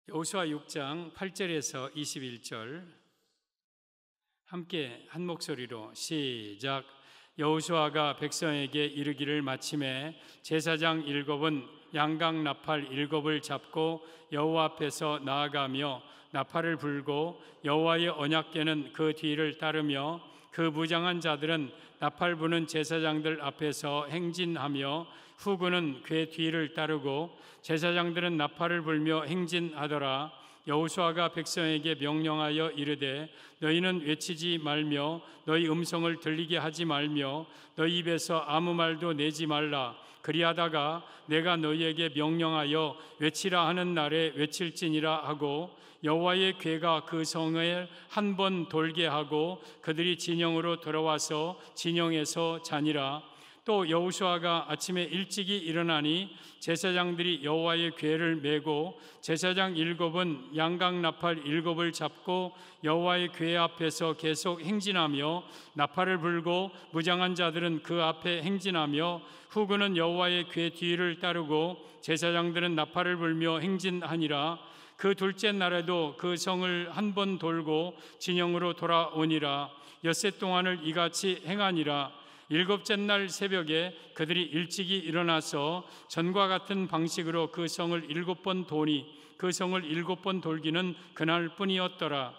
여호수아 6장 8절에서 21절 함께 한 목소리로 시작. 여호수아가 백성에게 이르기를 마침에 제사장 7은 양각 나팔 7을 잡고 여호와 앞에서 나아가며 나팔을 불고 여호와의 언약궤는 그 뒤를 따르며 그 무장한 자들은 나팔 부는 제사장들 앞에서 행진하며 후군은 궤 뒤를 따르고 제사장들은 나팔을 불며 행진하더라. 여호수아가 백성에게 명령하여 이르되 너희는 외치지 말며 너희 음성을 들리게 하지 말며 너희 입에서 아무 말도 내지 말라. 그리하다가 내가 너희에게 명령하여 외치라 하는 날에 외칠지니라 하고 여호와의 궤가 그 성을 한 번 돌게 하고 그들이 진영으로 돌아와서 진영에서 자니라. 또 여호수아가 아침에 일찍이 일어나니 제사장들이 여호와의 궤를 메고 제사장 7은 양각 나팔 7을 잡고 여호와의 궤 앞에서 계속 행진하며 나팔을 불고 무장한 자들은 그 앞에 행진하며 후군은 여호와의 궤 뒤를 따르고 제사장들은 나팔을 불며 행진하니라. 그 둘째 날에도 그 성을 한 번 돌고 진영으로 돌아오니라. 엿새 동안을 이같이 행하니라. 7째 날 새벽에 그들이 일찍이 일어나서 전과 같은 방식으로 그 성을 7번 도니 그 성을 7번 돌기는 그날뿐이었더라.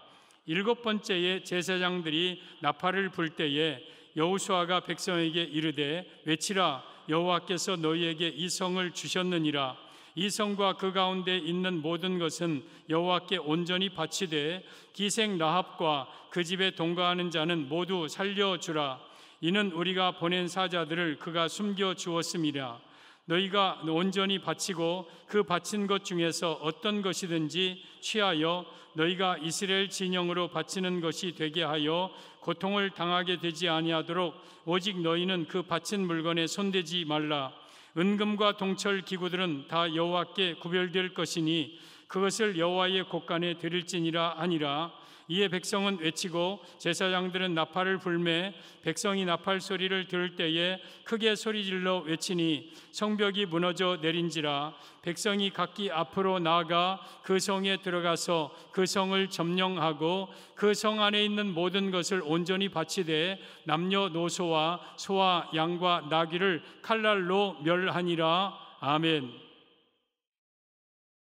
7번째에 제사장들이 나팔을 불 때에 여호수아가 백성에게 이르되 외치라. 여호와께서 너희에게 이 성을 주셨느니라. 이 성과 그 가운데 있는 모든 것은 여호와께 온전히 바치되 기생 라합과 그 집에 동거하는 자는 모두 살려주라. 이는 우리가 보낸 사자들을 그가 숨겨 주었음이라. 너희가 온전히 바치고 그 바친 것 중에서 어떤 것이든지 취하여 너희가 이스라엘 진영으로 바치는 것이 되게 하여 고통을 당하게 되지 아니하도록 오직 너희는 그 바친 물건에 손대지 말라. 은금과 동철 기구들은 다 여호와께 구별될 것이니 그것을 여호와의 곳간에 드릴지니라 하니라. 이에 백성은 외치고 제사장들은 나팔을 불매 백성이 나팔 소리를 들을 때에 크게 소리질러 외치니 성벽이 무너져 내린지라. 백성이 각기 앞으로 나아가 그 성에 들어가서 그 성을 점령하고 그 성 안에 있는 모든 것을 온전히 바치되 남녀노소와 소와 양과 나귀를 칼날로 멸하니라. 아멘.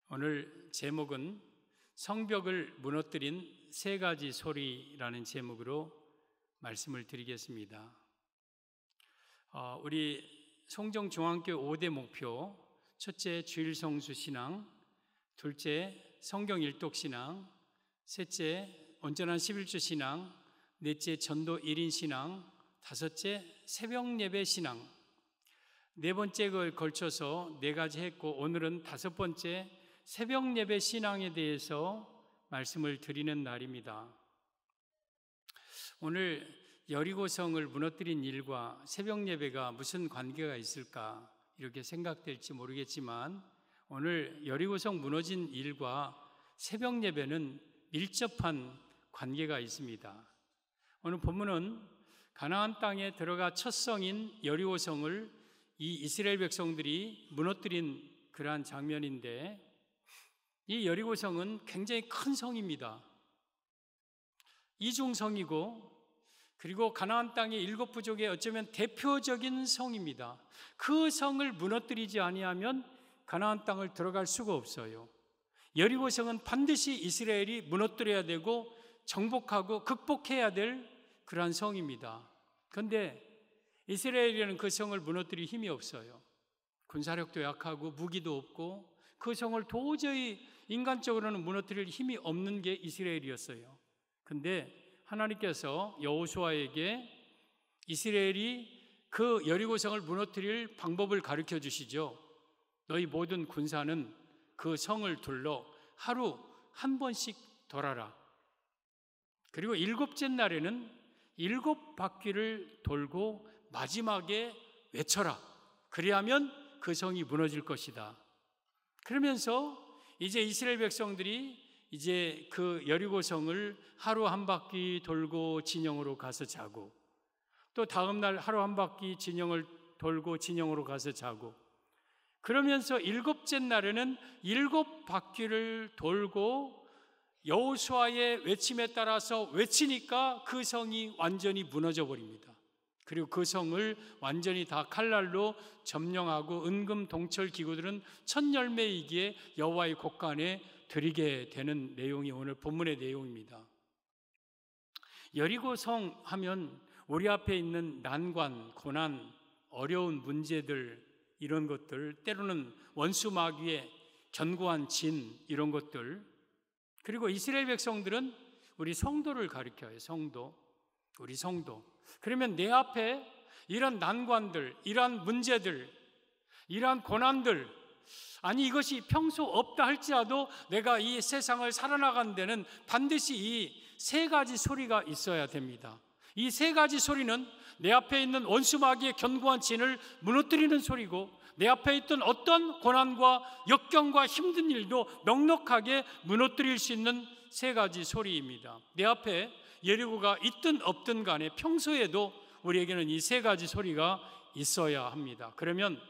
오늘 제목은 성벽을 무너뜨린 3가지 소리라는 제목으로 말씀을 드리겠습니다. 우리 송정중앙교 5대 목표, 첫째 주일성수 신앙, 둘째 성경 일독 신앙, 셋째 온전한 11주 신앙, 넷째 전도 1인 신앙, 다섯째 새벽 예배 신앙. 4번째 걸 걸쳐서 4가지 했고 오늘은 5번째 새벽 예배 신앙에 대해서 말씀을 드리는 날입니다. 오늘 여리고성을 무너뜨린 일과 새벽 예배가 무슨 관계가 있을까 이렇게 생각될지 모르겠지만 오늘 여리고성 무너진 일과 새벽 예배는 밀접한 관계가 있습니다. 오늘 본문은 가나안 땅에 들어가 첫 성인 여리고성을 이 이스라엘 백성들이 무너뜨린 그러한 장면인데 이 여리고성은 굉장히 큰 성입니다. 이중성이고 그리고 가나안 땅의 7부족의 어쩌면 대표적인 성입니다. 그 성을 무너뜨리지 아니하면 가나안 땅을 들어갈 수가 없어요. 여리고성은 반드시 이스라엘이 무너뜨려야 되고 정복하고 극복해야 될 그러한 성입니다. 그런데 이스라엘에는 그 성을 무너뜨릴 힘이 없어요. 군사력도 약하고 무기도 없고 그 성을 도저히 인간적으로는 무너뜨릴 힘이 없는 게 이스라엘이었어요. 그런데 하나님께서 여호수아에게 이스라엘이 그 여리고성을 무너뜨릴 방법을 가르쳐 주시죠. 너희 모든 군사는 그 성을 둘러 하루 한 번씩 돌아라. 그리고 7째 날에는 7바퀴를 돌고 마지막에 외쳐라. 그리하면 그 성이 무너질 것이다. 그러면서 이제 이스라엘 백성들이 이제 그 여리고성을 하루 한 바퀴 돌고 진영으로 가서 자고 또 다음 날 하루 한 바퀴 진영을 돌고 진영으로 가서 자고 그러면서 일곱째 날에는 7바퀴를 돌고 여호수아의 외침에 따라서 외치니까 그 성이 완전히 무너져 버립니다. 그리고 그 성을 완전히 다 칼날로 점령하고 은금 동철 기구들은 첫 열매이기에 여호와의 곳간에 드리게 되는 내용이 오늘 본문의 내용입니다. 여리고 성 하면 우리 앞에 있는 난관, 고난, 어려운 문제들, 이런 것들, 때로는 원수 마귀의 견고한 진, 이런 것들, 그리고 이스라엘 백성들은 우리 성도를 가리켜요. 성도, 우리 성도. 그러면 내 앞에 이런 난관들, 이러한 문제들, 이러한 고난들, 아니 이것이 평소 없다 할지라도 내가 이 세상을 살아나가는 데는 반드시 이 세 가지 소리가 있어야 됩니다. 이 세 가지 소리는 내 앞에 있는 원수 마귀의 견고한 진을 무너뜨리는 소리고, 내 앞에 있던 어떤 고난과 역경과 힘든 일도 넉넉하게 무너뜨릴 수 있는 세 가지 소리입니다. 내 앞에 여리고가 있든 없든 간에 평소에도 우리에게는 이 세 가지 소리가 있어야 합니다. 그러면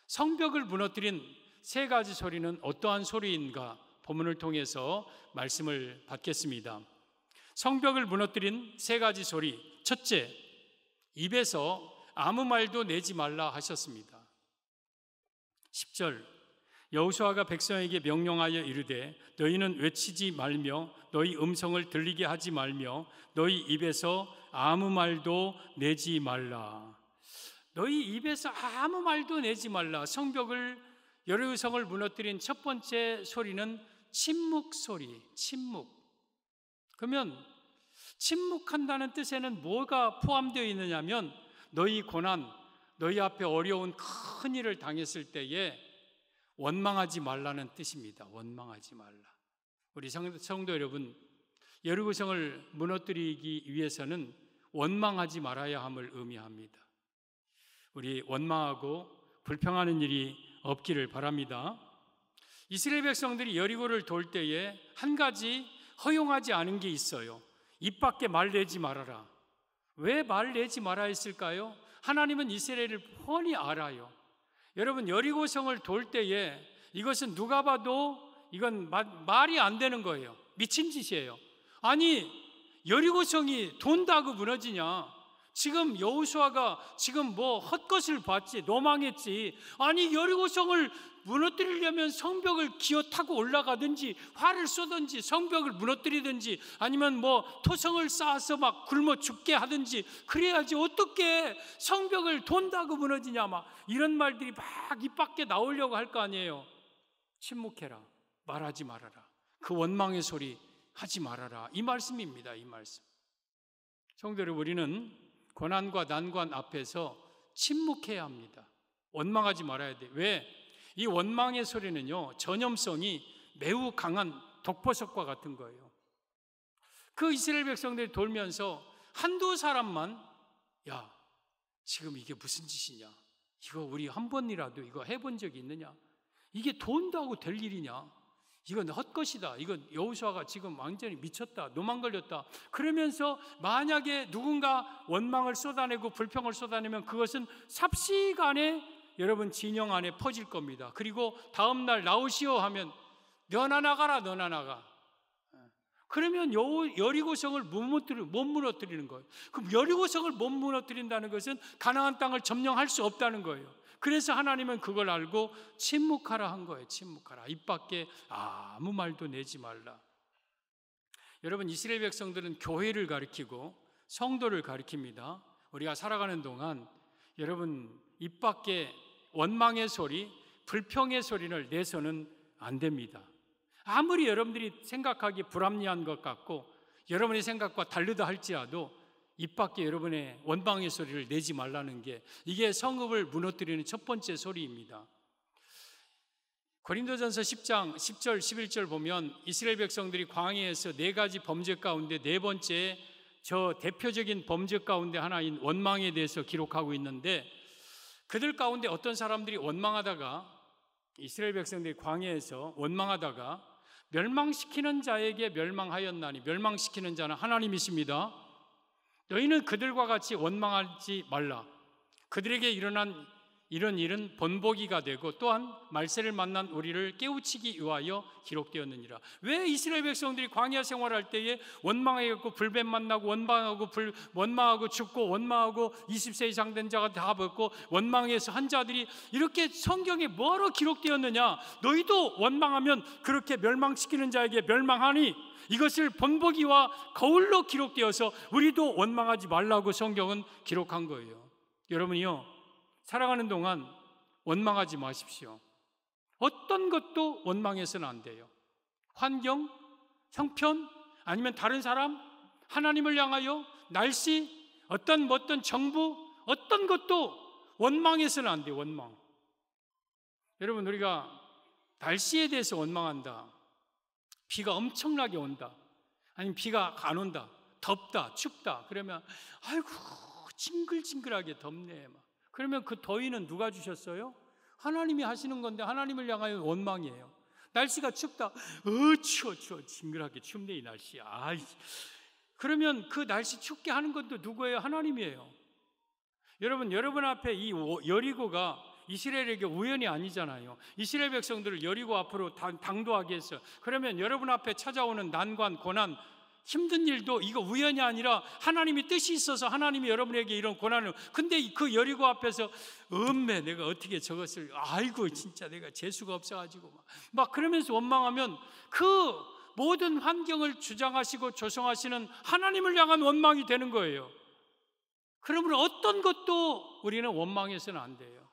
성벽을 무너뜨린 세 가지 소리는 어떠한 소리인가? 본문을 통해서 말씀을 받겠습니다. 성벽을 무너뜨린 세 가지 소리. 첫째, 입에서 아무 말도 내지 말라 하셨습니다. 10절, 여호수아가 백성에게 명령하여 이르되 너희는 외치지 말며 너희 음성을 들리게 하지 말며 너희 입에서 아무 말도 내지 말라. 너희 입에서 아무 말도 내지 말라. 성벽을, 여리고성을 무너뜨린 첫 번째 소리는 침묵 소리, 침묵. 그러면 침묵한다는 뜻에는 뭐가 포함되어 있느냐면 너희 고난, 너희 앞에 어려운 큰 일을 당했을 때에 원망하지 말라는 뜻입니다. 원망하지 말라. 우리 성도 여러분, 여리고성을 무너뜨리기 위해서는 원망하지 말아야 함을 의미합니다. 우리 원망하고 불평하는 일이 없기를 바랍니다. 이스라엘 백성들이 여리고를 돌 때에 한 가지 허용하지 않은 게 있어요. 입 밖에 말 내지 말아라. 왜 말 내지 말아야 했을까요? 하나님은 이스라엘을 뻔히 알아요. 여러분, 여리고성을 돌 때에 이것은 누가 봐도 이건 말이 안 되는 거예요. 미친 짓이에요. 아니, 여리고성이 돈다고 무너지냐? 지금 여호수아가 지금 뭐 헛것을 봤지, 노망했지. 아니, 여리고성을 무너뜨리려면 성벽을 기어 타고 올라가든지 활을 쏘든지 성벽을 무너뜨리든지 아니면 뭐 토성을 쌓아서 막 굶어 죽게 하든지 그래야지 어떻게 성벽을 돈다고 무너지냐, 막 이런 말들이 막 입 밖에 나오려고 할 거 아니에요. 침묵해라. 말하지 말아라. 그 원망의 소리 하지 말아라. 이 말씀입니다. 이 말씀. 성도 여러분, 우리는 고난과 난관 앞에서 침묵해야 합니다. 원망하지 말아야 돼. 왜? 이 원망의 소리는요, 전염성이 매우 강한 독보석과 같은 거예요. 그 이스라엘 백성들이 돌면서 한두 사람만, 야, 지금 이게 무슨 짓이냐? 이거 우리 한 번이라도 이거 해본 적이 있느냐? 이게 돈다고 될 일이냐? 이건 헛것이다. 이건 여호수아가 지금 완전히 미쳤다. 노망 걸렸다. 그러면서 만약에 누군가 원망을 쏟아내고 불평을 쏟아내면 그것은 삽시간에 여러분 진영 안에 퍼질 겁니다. 그리고 다음날 나오시오 하면 너나 나가라, 너나 나가. 그러면 여리고성을 못 무너뜨리는 거예요. 그럼 여리고성을 못 무너뜨린다는 것은 가나안 땅을 점령할 수 없다는 거예요. 그래서 하나님은 그걸 알고 침묵하라 한 거예요. 침묵하라. 입 밖에 아무 말도 내지 말라. 여러분, 이스라엘 백성들은 교회를 가리키고 성도를 가리킵니다. 우리가 살아가는 동안 여러분 입 밖에 원망의 소리, 불평의 소리를 내서는 안 됩니다. 아무리 여러분들이 생각하기에 불합리한 것 같고 여러분의 생각과 다르다 할지라도 입 밖에 여러분의 원망의 소리를 내지 말라는 게, 이게 성읍을 무너뜨리는 첫 번째 소리입니다. 고린도전서 10장 10절 11절 보면 이스라엘 백성들이 광야에서 네 가지 범죄 가운데 네 번째, 저 대표적인 범죄 가운데 하나인 원망에 대해서 기록하고 있는데, 그들 가운데 어떤 사람들이 원망하다가, 이스라엘 백성들이 광야에서 원망하다가 멸망시키는 자에게 멸망하였나니, 멸망시키는 자는 하나님이십니다. 너희는 그들과 같이 원망하지 말라. 그들에게 일어난 이런 일은 본보기가 되고 또한 말세를 만난 우리를 깨우치기 위하여 기록되었느니라. 왜 이스라엘 백성들이 광야 생활할 때에 원망해갖고 불뱀 만나고 원망하고 죽고 원망하고 20세 이상 된 자가 다 벗고 원망해서 한 자들이 이렇게 성경에 뭐로 기록되었느냐? 너희도 원망하면 그렇게 멸망시키는 자에게 멸망하니 이것을 본보기와 거울로 기록되어서 우리도 원망하지 말라고 성경은 기록한 거예요. 여러분이요, 살아가는 동안 원망하지 마십시오. 어떤 것도 원망해서는 안 돼요. 환경, 형편, 아니면 다른 사람, 하나님을 향하여, 날씨, 어떤 정부, 어떤 것도 원망해서는 안 돼요. 원망. 여러분, 우리가 날씨에 대해서 원망한다. 비가 엄청나게 온다. 아니면 비가 안 온다. 덥다, 춥다. 그러면 아이고 징글징글하게 덥네. 그러면 그 더위는 누가 주셨어요? 하나님이 하시는 건데 하나님을 향하여 원망이에요. 날씨가 춥다. 추워. 징글하게 춥네 이 날씨. 그러면 그 날씨 춥게 하는 것도 누구예요? 하나님이에요. 여러분 앞에 이 여리고가 이스라엘에게 우연이 아니잖아요. 이스라엘 백성들을 여리고 앞으로 당도하게 했어요. 그러면 여러분 앞에 찾아오는 난관, 고난, 힘든 일도 이거 우연이 아니라 하나님이 뜻이 있어서 하나님이 여러분에게 이런 고난을, 근데 그 여리고 앞에서 내가 어떻게 저것을, 아이고 진짜 내가 재수가 없어가지고 막 그러면서 원망하면 그 모든 환경을 주장하시고 조성하시는 하나님을 향한 원망이 되는 거예요. 그러므로 어떤 것도 우리는 원망해서는 안 돼요.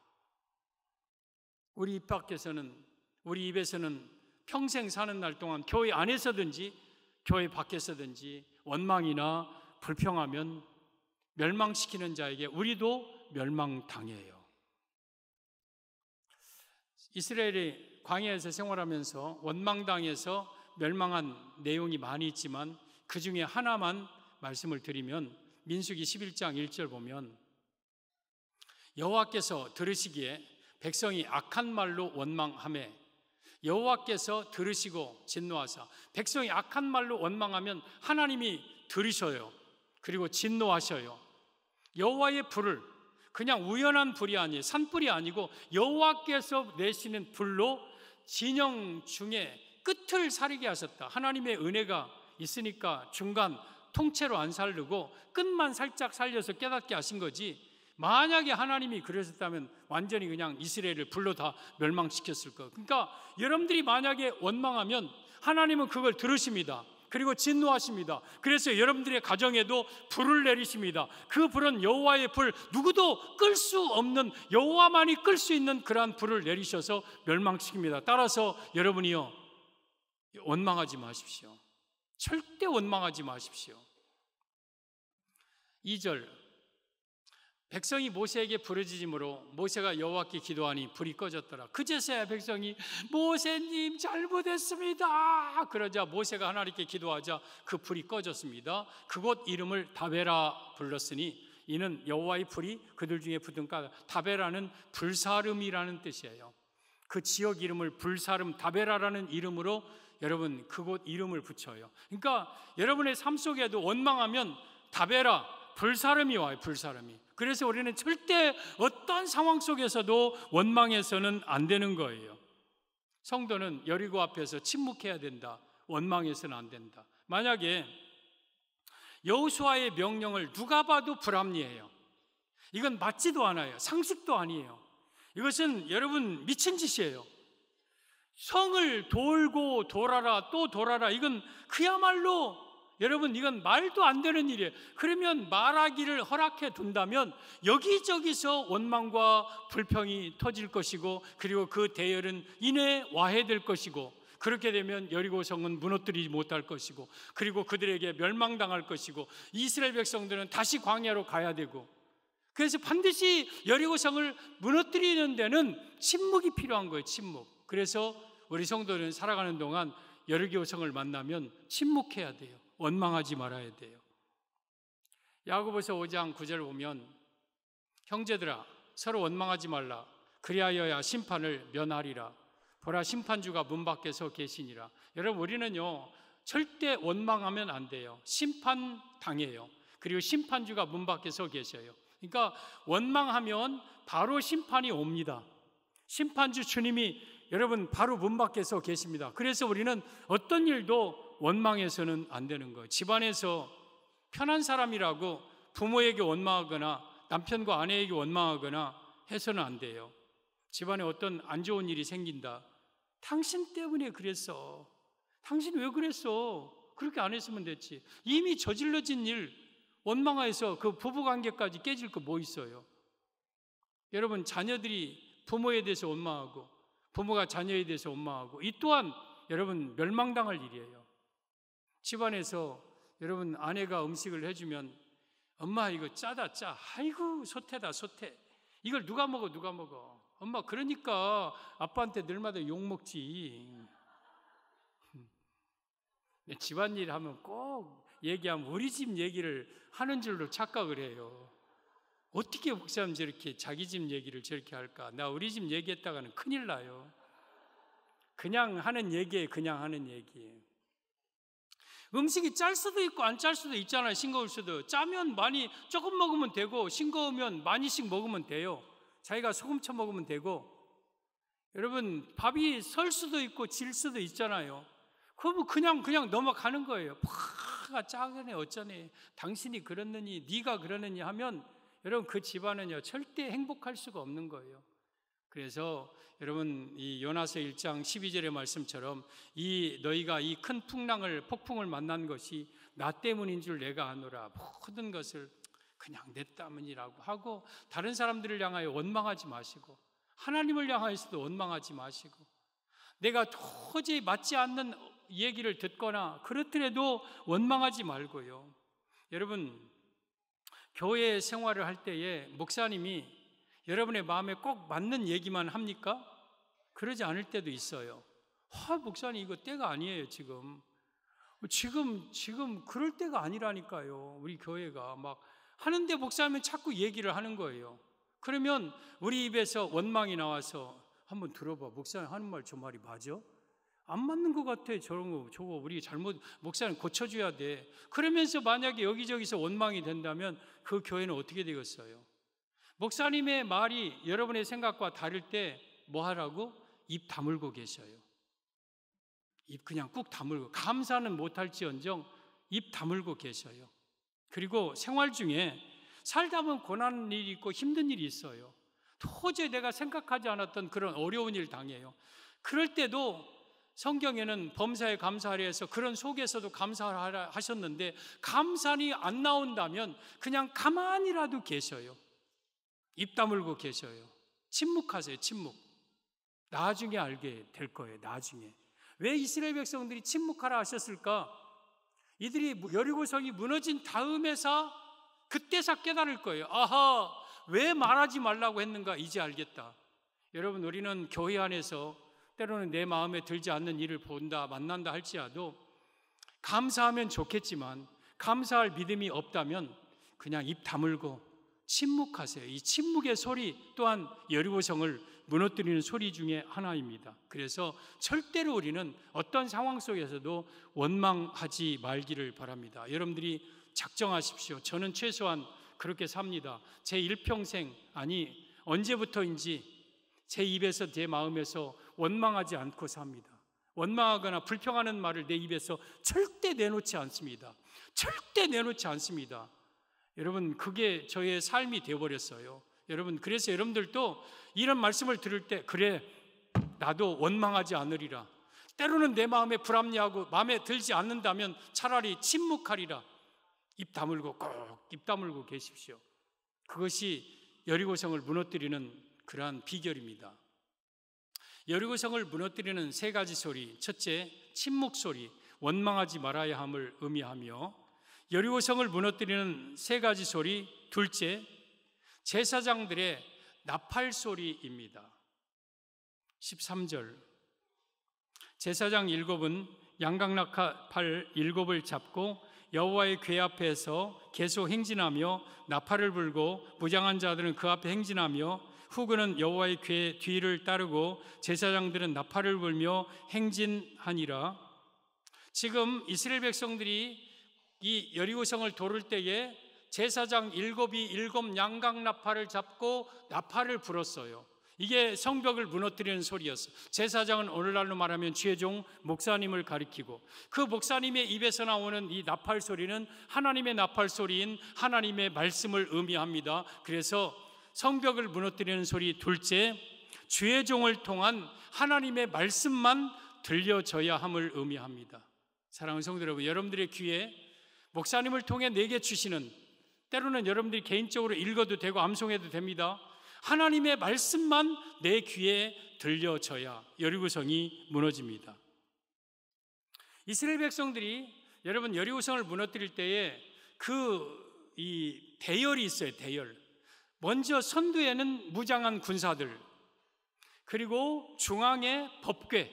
우리 입 밖에서는, 우리 입에서는 평생 사는 날 동안 교회 안에서든지 교회 밖에서든지 원망이나 불평하면 멸망시키는 자에게 우리도 멸망당해요. 이스라엘이 광야에서 생활하면서 원망당해서 멸망한 내용이 많이 있지만 그 중에 하나만 말씀을 드리면 민수기 11장 1절 보면 여호와께서 들으시기에 백성이 악한 말로 원망하매 여호와께서 들으시고 진노하사, 백성이 악한 말로 원망하면 하나님이 들으셔요. 그리고 진노하셔요. 여호와의 불을, 그냥 우연한 불이 아니에요. 산불이 아니고 여호와께서 내시는 불로 진영 중에 끝을 사리게 하셨다. 하나님의 은혜가 있으니까 중간 통째로 안 살르고 끝만 살짝 살려서 깨닫게 하신 거지, 만약에 하나님이 그러셨다면 완전히 그냥 이스라엘을 불로 다 멸망시켰을 거예요. 그러니까 여러분들이 만약에 원망하면 하나님은 그걸 들으십니다. 그리고 진노하십니다. 그래서 여러분들의 가정에도 불을 내리십니다. 그 불은 여호와의 불, 누구도 끌 수 없는, 여호와만이 끌 수 있는 그러한 불을 내리셔서 멸망시킵니다. 따라서 여러분이요, 원망하지 마십시오. 절대 원망하지 마십시오. 2절, 백성이 모세에게 부르짖음으로 모세가 여호와께 기도하니 불이 꺼졌더라. 그제서야 백성이 모세님 잘못했습니다. 그러자 모세가 하나님께 기도하자 그 불이 꺼졌습니다. 그곳 이름을 다베라 불렀으니 이는 여호와의 불이 그들 중에 붙은 까, 다베라는 불사름이라는 뜻이에요. 그 지역 이름을 불사름, 다베라라는 이름으로 여러분 그곳 이름을 붙여요. 그러니까 여러분의 삶 속에도 원망하면 다베라, 불사름이 와요. 불사름이. 그래서 우리는 절대 어떤 상황 속에서도 원망해서는 안 되는 거예요. 성도는 여리고 앞에서 침묵해야 된다. 원망해서는 안 된다. 만약에 여호수아의 명령을 누가 봐도 불합리해요. 이건 맞지도 않아요. 상식도 아니에요. 이것은 여러분 미친 짓이에요. 성을 돌고 돌아라 또 돌아라, 이건 그야말로 여러분 이건 말도 안 되는 일이에요. 그러면 말하기를 허락해 둔다면 여기저기서 원망과 불평이 터질 것이고, 그리고 그 대열은 이내 와해될 것이고, 그렇게 되면 여리고성은 무너뜨리지 못할 것이고, 그리고 그들에게 멸망당할 것이고, 이스라엘 백성들은 다시 광야로 가야 되고, 그래서 반드시 여리고성을 무너뜨리는 데는 침묵이 필요한 거예요. 침묵. 그래서 우리 성도는 살아가는 동안 여리고성을 만나면 침묵해야 돼요. 원망하지 말아야 돼요. 야고보서 5장 9절 보면 형제들아 서로 원망하지 말라. 그리하여야 심판을 면하리라. 보라 심판주가 문 밖에 서 계시니라. 여러분 우리는요 절대 원망하면 안 돼요. 심판 당해요. 그리고 심판주가 문 밖에 서 계셔요. 그러니까 원망하면 바로 심판이 옵니다. 심판주 주님이 여러분 바로 문 밖에서 계십니다. 그래서 우리는 어떤 일도 원망해서는 안 되는 거예요. 집안에서 편한 사람이라고 부모에게 원망하거나 남편과 아내에게 원망하거나 해서는 안 돼요. 집안에 어떤 안 좋은 일이 생긴다. 당신 때문에 그랬어. 당신 왜 그랬어? 그렇게 안 했으면 됐지. 이미 저질러진 일 원망해서 그 부부관계까지 깨질 거 뭐 있어요? 여러분, 자녀들이 부모에 대해서 원망하고 부모가 자녀에 대해서 원망하고, 이 또한 여러분 멸망당할 일이에요. 집안에서 여러분 아내가 음식을 해주면 엄마 이거 짜다 짜. 아이고 소태다 소태. 이걸 누가 먹어. 엄마 그러니까 아빠한테 늘마다 욕먹지. 집안일 하면 꼭 얘기하면 우리 집 얘기를 하는 줄로 착각을 해요. 어떻게 목사님 저렇게 자기 집 얘기를 저렇게 할까? 나 우리 집 얘기했다가는 큰일 나요. 그냥 하는 얘기에 그냥 하는 얘기예요. 음식이 짤 수도 있고 안 짤 수도 있잖아요. 싱거울 수도. 짜면 많이 조금 먹으면 되고 싱거우면 많이씩 먹으면 돼요. 자기가 소금 쳐 먹으면 되고. 여러분 밥이 설 수도 있고 질 수도 있잖아요. 그러면 그냥 넘어가는 거예요. 파가 짜네 어쩌네. 당신이 그랬느니 네가 그러느니 하면 여러분 그 집안은요 절대 행복할 수가 없는 거예요. 그래서 여러분 이 요나서 1장 12절의 말씀처럼 이 너희가 이 큰 폭풍을 만난 것이 나 때문인 줄 내가 아노라. 모든 것을 그냥 내 때문이라고 하고 다른 사람들을 향하여 원망하지 마시고 하나님을 향하여서도 원망하지 마시고 내가 도저히 맞지 않는 얘기를 듣거나 그렇더라도 원망하지 말고요. 여러분 교회 생활을 할 때에 목사님이 여러분의 마음에 꼭 맞는 얘기만 합니까? 그러지 않을 때도 있어요. 목사님 이거 때가 아니에요 지금 그럴 때가 아니라니까요. 우리 교회가 막 하는데 목사님은 자꾸 얘기를 하는 거예요. 그러면 우리 입에서 원망이 나와서 한번 들어봐. 목사님 하는 말 저 말이 맞아? 안 맞는 것 같아. 저거 우리 잘못 목사님 고쳐줘야 돼. 그러면서 만약에 여기저기서 원망이 된다면 그 교회는 어떻게 되겠어요? 목사님의 말이 여러분의 생각과 다를 때 뭐 하라고? 입 다물고 계셔요. 입 그냥 꾹 다물고 감사는 못할지언정 입 다물고 계셔요. 그리고 생활 중에 살다 보면 고난한 일이 있고 힘든 일이 있어요. 도저히 내가 생각하지 않았던 그런 어려운 일 당해요. 그럴 때도 성경에는 범사에 감사하라 해서 그런 속에서도 감사하라 하셨는데 감사이 안 나온다면 그냥 가만히라도 계셔요. 입 다물고 계셔요. 침묵하세요. 침묵. 나중에 알게 될 거예요. 나중에. 왜 이스라엘 백성들이 침묵하라 하셨을까? 이들이 여리고성이 무너진 다음에서 그때서 깨달을 거예요. 아하, 왜 말하지 말라고 했는가? 이제 알겠다. 여러분 우리는 교회 안에서 때로는 내 마음에 들지 않는 일을 본다 만난다 할지라도 감사하면 좋겠지만 감사할 믿음이 없다면 그냥 입 다물고 침묵하세요. 이 침묵의 소리 또한 여리고성을 무너뜨리는 소리 중에 하나입니다. 그래서 절대로 우리는 어떤 상황 속에서도 원망하지 말기를 바랍니다. 여러분들이 작정하십시오. 저는 최소한 그렇게 삽니다. 제 일평생 아니 언제부터인지 제 입에서 제 마음에서 원망하지 않고 삽니다. 원망하거나 불평하는 말을 내 입에서 절대 내놓지 않습니다. 절대 내놓지 않습니다. 여러분 그게 저의 삶이 되어버렸어요. 여러분 그래서 여러분들도 이런 말씀을 들을 때 그래 나도 원망하지 않으리라. 때로는 내 마음에 불합리하고 마음에 들지 않는다면 차라리 침묵하리라. 입 다물고 꼭 입 다물고 계십시오. 그것이 여리고성을 무너뜨리는 그러한 비결입니다. 여리고성을 무너뜨리는 세 가지 소리. 첫째, 침묵 소리, 원망하지 말아야 함을 의미하며 여리고성을 무너뜨리는 세 가지 소리. 둘째, 제사장들의 나팔 소리입니다. 13절 제사장 7은 양각나팔 7을 잡고 여호와의 궤 앞에서 계속 행진하며 나팔을 불고 무장한 자들은 그 앞에 행진하며 후그는 여호와의 궤 뒤를 따르고 제사장들은 나팔을 불며 행진하니라. 지금 이스라엘 백성들이 이 여리고성을 도를 때에 제사장 일곱이 일곱 양강나팔을 잡고 나팔을 불었어요. 이게 성벽을 무너뜨리는 소리였어요. 제사장은 오늘날로 말하면 죄종 목사님을 가리키고, 그 목사님의 입에서 나오는 이 나팔 소리는 하나님의 나팔 소리인 하나님의 말씀을 의미합니다. 그래서 성벽을 무너뜨리는 소리 둘째, 죄종을 통한 하나님의 말씀만 들려져야 함을 의미합니다. 사랑하는 성도 여러분, 여러분들의 귀에 목사님을 통해 내게 주시는, 때로는 여러분들이 개인적으로 읽어도 되고 암송해도 됩니다, 하나님의 말씀만 내 귀에 들려져야 여리고성이 무너집니다. 이스라엘 백성들이 여러분 여리고성을 무너뜨릴 때에 이 대열이 있어요. 대열. 먼저 선두에는 무장한 군사들, 그리고 중앙에 법궤,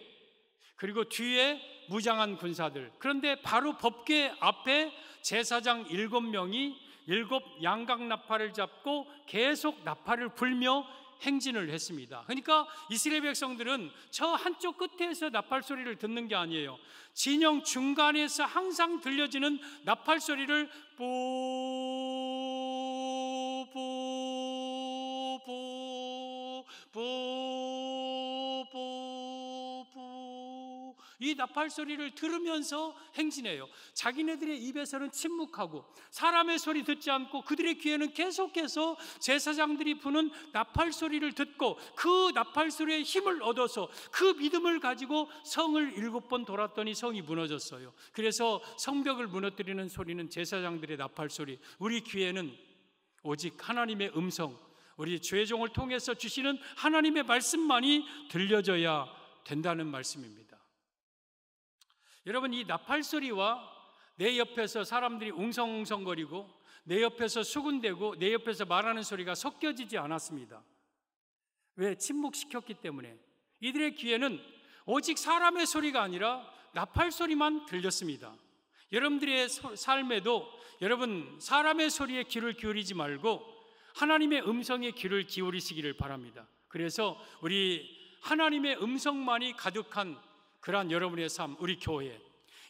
그리고 뒤에 무장한 군사들. 그런데 바로 법궤 앞에 제사장 7명이 7 양강나팔을 잡고 계속 나팔을 불며 행진을 했습니다. 그러니까 이스라엘 백성들은 저 한쪽 끝에서 나팔 소리를 듣는 게 아니에요. 진영 중간에서 항상 들려지는 나팔 소리를 이 나팔 소리를 들으면서 행진해요. 자기네들의 입에서는 침묵하고 사람의 소리 듣지 않고 그들의 귀에는 계속해서 제사장들이 부는 나팔 소리를 듣고 그 나팔 소리에 힘을 얻어서 그 믿음을 가지고 성을 7번 돌았더니 성이 무너졌어요. 그래서 성벽을 무너뜨리는 소리는 제사장들의 나팔 소리, 우리 귀에는 오직 하나님의 음성, 우리 죄종을 통해서 주시는 하나님의 말씀만이 들려져야 된다는 말씀입니다. 여러분, 이 나팔 소리와 내 옆에서 사람들이 웅성웅성거리고 내 옆에서 수군대고 내 옆에서 말하는 소리가 섞여지지 않았습니다. 왜? 침묵시켰기 때문에. 이들의 귀에는 오직 사람의 소리가 아니라 나팔 소리만 들렸습니다. 여러분들의 삶에도 여러분 사람의 소리에 귀를 기울이지 말고 하나님의 음성에 귀를 기울이시기를 바랍니다. 그래서 우리 하나님의 음성만이 가득한 그러한 여러분의 삶, 우리 교회,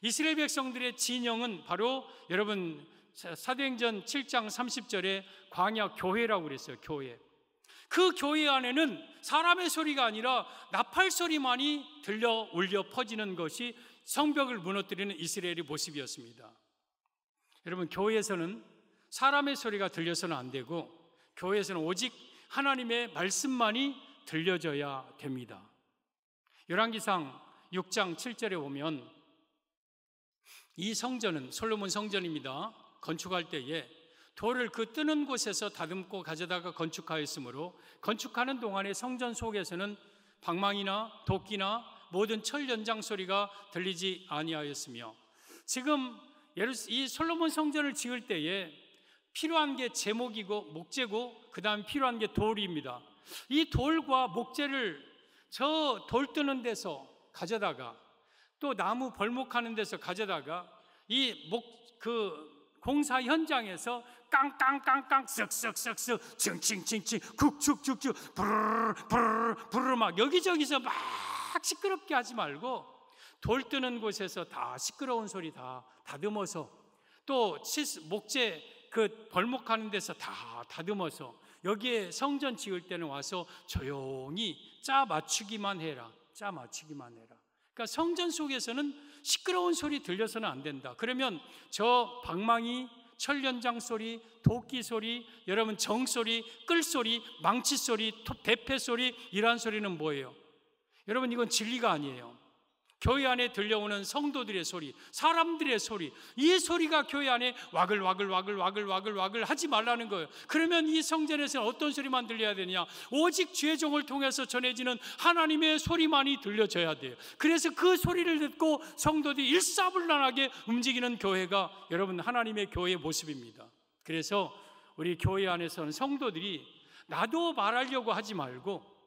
이스라엘 백성들의 진영은 바로 여러분 사도행전 7장 30절에 광야 교회라고 그랬어요. 교회. 그 교회 안에는 사람의 소리가 아니라 나팔 소리만이 들려 울려 퍼지는 것이 성벽을 무너뜨리는 이스라엘의 모습이었습니다. 여러분, 교회에서는 사람의 소리가 들려서는 안 되고 교회에서는 오직 하나님의 말씀만이 들려져야 됩니다. 열왕기상 6장 7절에 보면 이 성전은 솔로몬 성전입니다. 건축할 때에 돌을 그 뜨는 곳에서 다듬고 가져다가 건축하였으므로 건축하는 동안에 성전 속에서는 방망이나 도끼나 모든 철 연장 소리가 들리지 아니하였으며, 지금 이 솔로몬 성전을 지을 때에 필요한 게 제목이고 목재고 그 다음 필요한 게 돌입니다. 이 돌과 목재를 저 돌 뜨는 데서 가져다가 또 나무 벌목하는 데서 가져다가 이 공사 현장에서 깡깡깡깡 쓱쓱쓱쓱 칭칭칭칭 국축축축 부르르 막 여기저기서 막 시끄럽게 하지 말고 돌 뜨는 곳에서 다 시끄러운 소리 다 다듬어서, 또 목재 그 벌목하는 데서 다 다듬어서 여기에 성전 지을 때는 와서 조용히 짜 맞추기만 해라. 짜 맞추기만 해라. 그러니까 성전 속에서는 시끄러운 소리 들려서는 안 된다. 그러면 저 방망이, 철연장 소리, 도끼 소리, 여러분 정 소리, 끌 소리, 망치 소리, 대패 소리, 이러한 소리는 뭐예요? 여러분, 이건 진리가 아니에요. 교회 안에 들려오는 성도들의 소리, 사람들의 소리, 이 소리가 교회 안에 와글와글 하지 말라는 거예요. 그러면 이 성전에서는 어떤 소리만 들려야 되냐? 오직 죄종을 통해서 전해지는 하나님의 소리만이 들려져야 돼요. 그래서 그 소리를 듣고 성도들이 일사불란하게 움직이는 교회가 여러분 하나님의 교회의 모습입니다. 그래서 우리 교회 안에서는 성도들이 나도 말하려고 하지 말고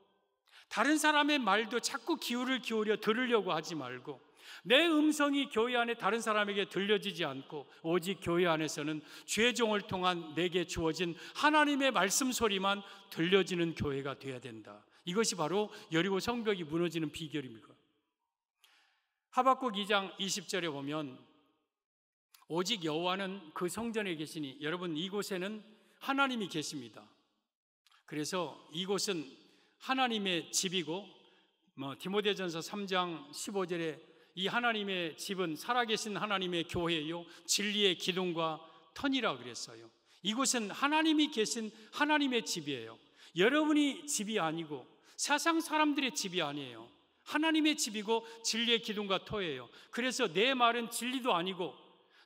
다른 사람의 말도 자꾸 기울여 들으려고 하지 말고 내 음성이 교회 안에 다른 사람에게 들려지지 않고 오직 교회 안에서는 죄종을 통한 내게 주어진 하나님의 말씀 소리만 들려지는 교회가 되어야 된다. 이것이 바로 여리고 성벽이 무너지는 비결입니다. 하박국 2장 20절에 보면 오직 여호와는 그 성전에 계시니, 여러분 이곳에는 하나님이 계십니다. 그래서 이곳은 하나님의 집이고, 디모데전서 3장 15절에 이 하나님의 집은 살아계신 하나님의 교회요 진리의 기둥과 터니라 그랬어요. 이곳은 하나님이 계신 하나님의 집이에요. 여러분이 집이 아니고 세상 사람들의 집이 아니에요. 하나님의 집이고 진리의 기둥과 터예요. 그래서 내 말은 진리도 아니고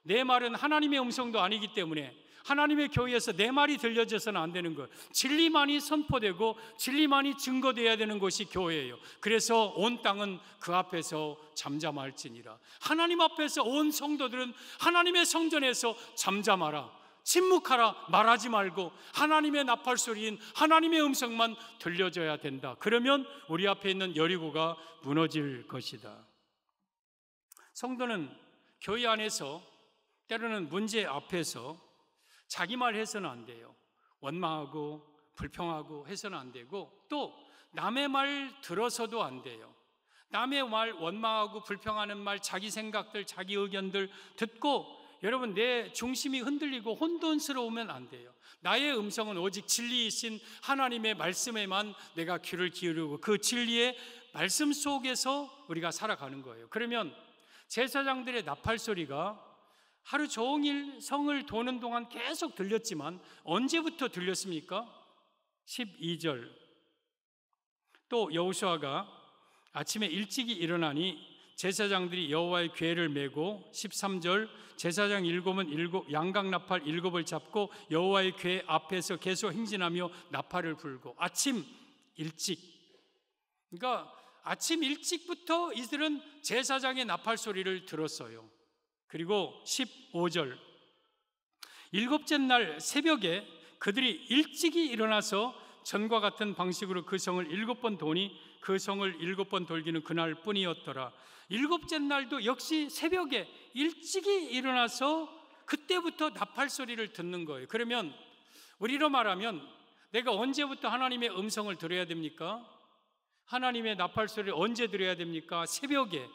내 말은 하나님의 음성도 아니기 때문에 하나님의 교회에서 내 말이 들려져서는 안 되는 거예요. 진리만이 선포되고 진리만이 증거되어야 되는 곳이 교회예요. 그래서 온 땅은 그 앞에서 잠잠할지니라. 하나님 앞에서 온 성도들은 하나님의 성전에서 잠잠하라, 침묵하라, 말하지 말고 하나님의 나팔 소리인 하나님의 음성만 들려줘야 된다. 그러면 우리 앞에 있는 여리고가 무너질 것이다. 성도는 교회 안에서 때로는 문제 앞에서 자기 말 해서는 안 돼요. 원망하고 불평하고 해서는 안 되고, 또 남의 말 들어서도 안 돼요. 남의 말, 원망하고 불평하는 말, 자기 생각들, 자기 의견들 듣고 여러분 내 중심이 흔들리고 혼돈스러우면 안 돼요. 나의 음성은 오직 진리이신 하나님의 말씀에만 내가 귀를 기울이고 그 진리의 말씀 속에서 우리가 살아가는 거예요. 그러면 제사장들의 나팔 소리가 하루 종일 성을 도는 동안 계속 들렸지만 언제부터 들렸습니까? 12절. 또 여호수아가 아침에 일찍이 일어나니 제사장들이 여호와의 궤를 메고, 13절, 제사장 일곱은 양각 나팔 일곱을 잡고 여호와의 궤 앞에서 계속 행진하며 나팔을 불고. 아침 일찍, 그러니까 아침 일찍부터 이들은 제사장의 나팔 소리를 들었어요. 그리고 15절, 일곱째 날 새벽에 그들이 일찍이 일어나서 전과 같은 방식으로 그 성을 7번 도니 그 성을 7번 돌기는 그날 뿐이었더라. 일곱째 날도 역시 새벽에 일찍이 일어나서 그때부터 나팔 소리를 듣는 거예요. 그러면 우리로 말하면 내가 언제부터 하나님의 음성을 들어야 됩니까? 하나님의 나팔 소리를 언제 들어야 됩니까? 새벽에,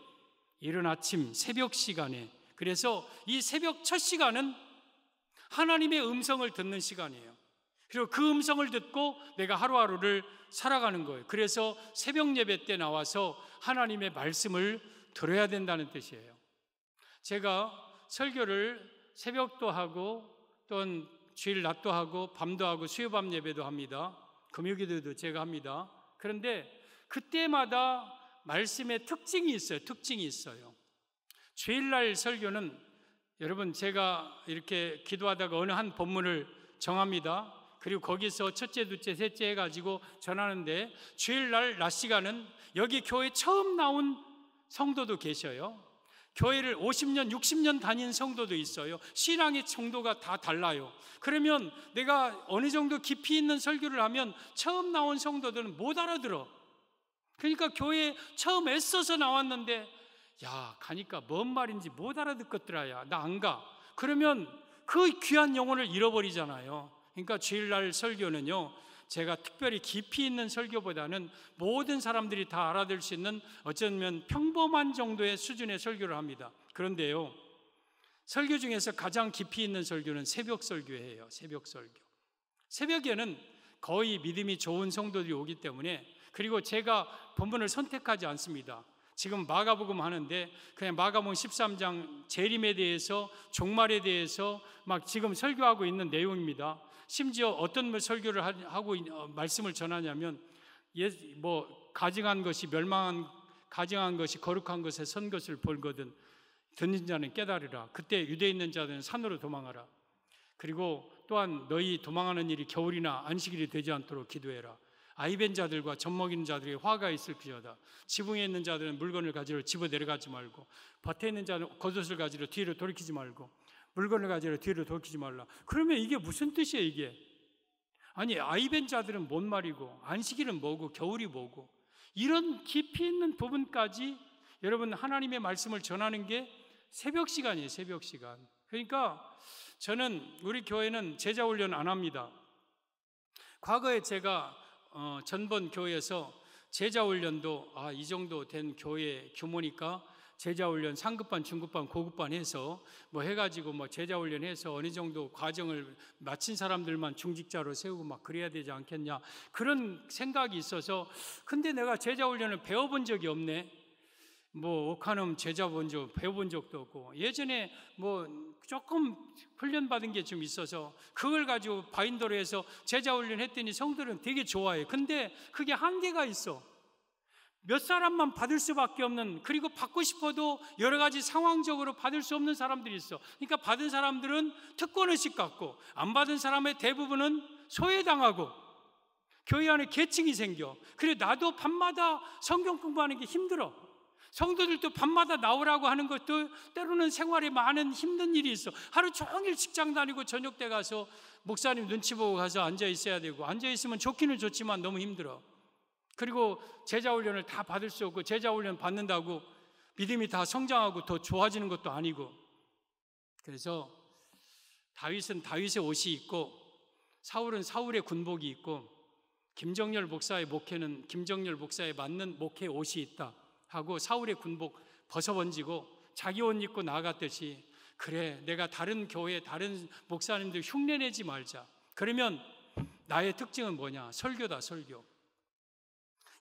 이른 아침 새벽 시간에. 그래서 이 새벽 첫 시간은 하나님의 음성을 듣는 시간이에요. 그리고 그 음성을 듣고 내가 하루하루를 살아가는 거예요. 그래서 새벽 예배 때 나와서 하나님의 말씀을 들어야 된다는 뜻이에요. 제가 설교를 새벽도 하고 또는 주일 낮도 하고 밤도 하고 수요밤 예배도 합니다. 금요기도도 제가 합니다. 그런데 그때마다 말씀의 특징이 있어요. 주일날 설교는 여러분 제가 이렇게 기도하다가 어느 한 본문을 정합니다. 그리고 거기서 첫째, 둘째, 셋째 해가지고 전하는데, 주일날 낮 시간은 여기 교회 처음 나온 성도도 계셔요. 교회를 50년, 60년 다닌 성도도 있어요. 신앙의 정도가 다 달라요. 그러면 내가 어느 정도 깊이 있는 설교를 하면 처음 나온 성도들은 못 알아들어. 그러니까 교회에 처음 애써서 나왔는데 야, 가니까 뭔 말인지 못 알아듣겠더라. 야, 나 안 가. 그러면 그 귀한 영혼을 잃어버리잖아요. 그러니까 주일날 설교는요, 제가 특별히 깊이 있는 설교보다는 모든 사람들이 다 알아들 수 있는 어쩌면 평범한 정도의 수준의 설교를 합니다. 그런데요, 설교 중에서 가장 깊이 있는 설교는 새벽 설교예요. 새벽 설교. 새벽에는 거의 믿음이 좋은 성도들이 오기 때문에, 그리고 제가 본문을 선택하지 않습니다. 지금 마가복음 하는데 그냥 마가복음 13장 재림에 대해서, 종말에 대해서 막 지금 설교하고 있는 내용입니다. 심지어 어떤 설교를 하고 말씀을 전하냐면, 가증한 것이 가증한 것이 거룩한 것에 선 것을 볼거든 듣는 자는 깨달으라. 그때 유대에 있는 자들은 산으로 도망하라. 그리고 또한 너희 도망하는 일이 겨울이나 안식일이 되지 않도록 기도해라. 아이벤 자들과 젖먹이는 자들에게 화가 있을지어다. 지붕에 있는 자들은 물건을 가지러 집어 내려가지 말고, 밭에 있는 자는 겉옷을 가지러 뒤로 돌이키지 말고, 물건을 가지러 뒤로 돌이키지 말라. 그러면 이게 무슨 뜻이에요, 이게? 아니, 아이벤 자들은 뭔 말이고, 안식일은 뭐고, 겨울이 뭐고, 이런 깊이 있는 부분까지 여러분 하나님의 말씀을 전하는 게 새벽 시간이에요, 새벽 시간. 그러니까 저는 우리 교회는 제자 훈련 안 합니다. 과거에 제가 전번 교회에서 제자 훈련도 이 정도 된 교회 규모니까 제자훈련 상급반, 중급반, 고급반 해서 뭐 해가지고 뭐 제자훈련해서 어느 정도 과정을 마친 사람들만 중직자로 세우고 막 그래야 되지 않겠냐, 그런 생각이 있어서. 근데 내가 제자훈련을 배워본 적이 없네. 뭐 오카눔 배워본 적도 없고, 예전에 뭐 조금 훈련받은 게 좀 있어서 그걸 가지고 바인더로 해서 제자훈련 했더니 성도들은 되게 좋아해. 근데 그게 한계가 있어. 몇 사람만 받을 수밖에 없는, 그리고 받고 싶어도 여러 가지 상황적으로 받을 수 없는 사람들이 있어. 그러니까 받은 사람들은 특권의식 갖고, 안 받은 사람의 대부분은 소외당하고 교회 안에 계층이 생겨. 그래, 나도 밤마다 성경 공부하는 게 힘들어. 성도들도 밤마다 나오라고 하는 것도 때로는 생활에 많은 힘든 일이 있어. 하루 종일 직장 다니고 저녁 때 가서 목사님 눈치 보고 가서 앉아 있어야 되고, 앉아 있으면 좋기는 좋지만 너무 힘들어. 그리고 제자훈련을 다 받을 수 없고, 제자훈련 받는다고 믿음이 다 성장하고 더 좋아지는 것도 아니고. 그래서 다윗은 다윗의 옷이 있고, 사울은 사울의 군복이 있고, 김정열 목사의 목회는 김정열 목사에 맞는 목회 옷이 있다 하고 사울의 군복 벗어번지고 자기 옷 입고 나아갔듯이, 그래, 내가 다른 교회 다른 목사님들 흉내내지 말자. 그러면 나의 특징은 뭐냐? 설교다, 설교.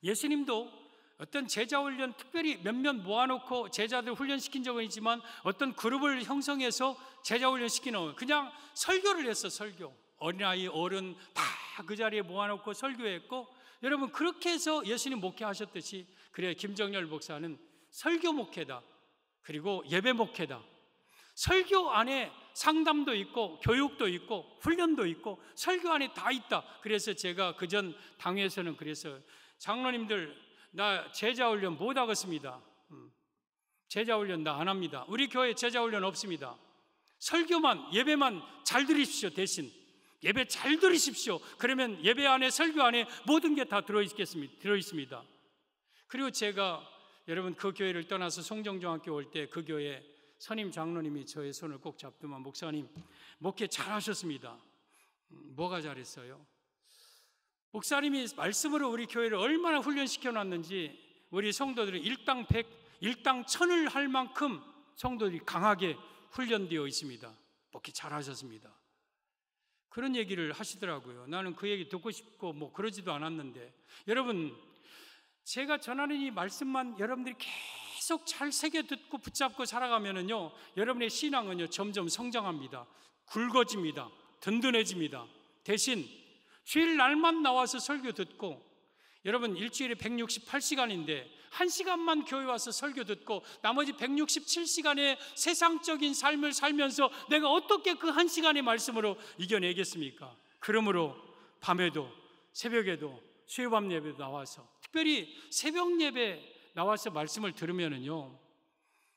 예수님도 어떤 제자훈련 특별히 몇몇 모아놓고 제자들 훈련시킨 적은 있지만, 어떤 그룹을 형성해서 제자훈련 시키는, 그냥 설교를 했어. 설교. 어린아이, 어른 다 그 자리에 모아놓고 설교했고, 여러분 그렇게 해서 예수님 목회하셨듯이, 그래, 김정열 목사는 설교 목회다, 그리고 예배 목회다. 설교 안에 상담도 있고 교육도 있고 훈련도 있고 설교 안에 다 있다. 그래서 제가 그전 당회에서는 그래서, 장로님들 나 제자훈련 못 하겠습니다. 제자훈련 나 안 합니다. 우리 교회 제자훈련 없습니다. 설교만, 예배만 잘 들으십시오. 대신 예배 잘 들으십시오. 그러면 예배 안에, 설교 안에 모든 게 다 들어있습니다. 그리고 제가, 여러분 그 교회를 떠나서 송정중학교 올 때 그 교회 선임 장로님이 저의 손을 꼭 잡더만, 목사님 목회 잘하셨습니다. 뭐가 잘했어요? 목사님이 말씀으로 우리 교회를 얼마나 훈련시켜 놨는지, 우리 성도들이 일당 100, 일당 1000을 할 만큼 성도들이 강하게 훈련되어 있습니다. 목회 잘하셨습니다. 그런 얘기를 하시더라고요. 나는 그 얘기 듣고 싶고 뭐 그러지도 않았는데, 여러분 제가 전하는 이 말씀만 여러분들이 계속 잘 새겨 듣고 붙잡고 살아가면은요, 여러분의 신앙은요 점점 성장합니다. 굵어집니다. 든든해집니다. 대신 주일 날만 나와서 설교 듣고, 여러분 일주일에 168시간인데 1시간만 교회 와서 설교 듣고 나머지 167시간의 세상적인 삶을 살면서 내가 어떻게 그 1시간의 말씀으로 이겨내겠습니까? 그러므로 밤에도 새벽에도 수요밤 예배도 나와서, 특별히 새벽 예배 나와서 말씀을 들으면은요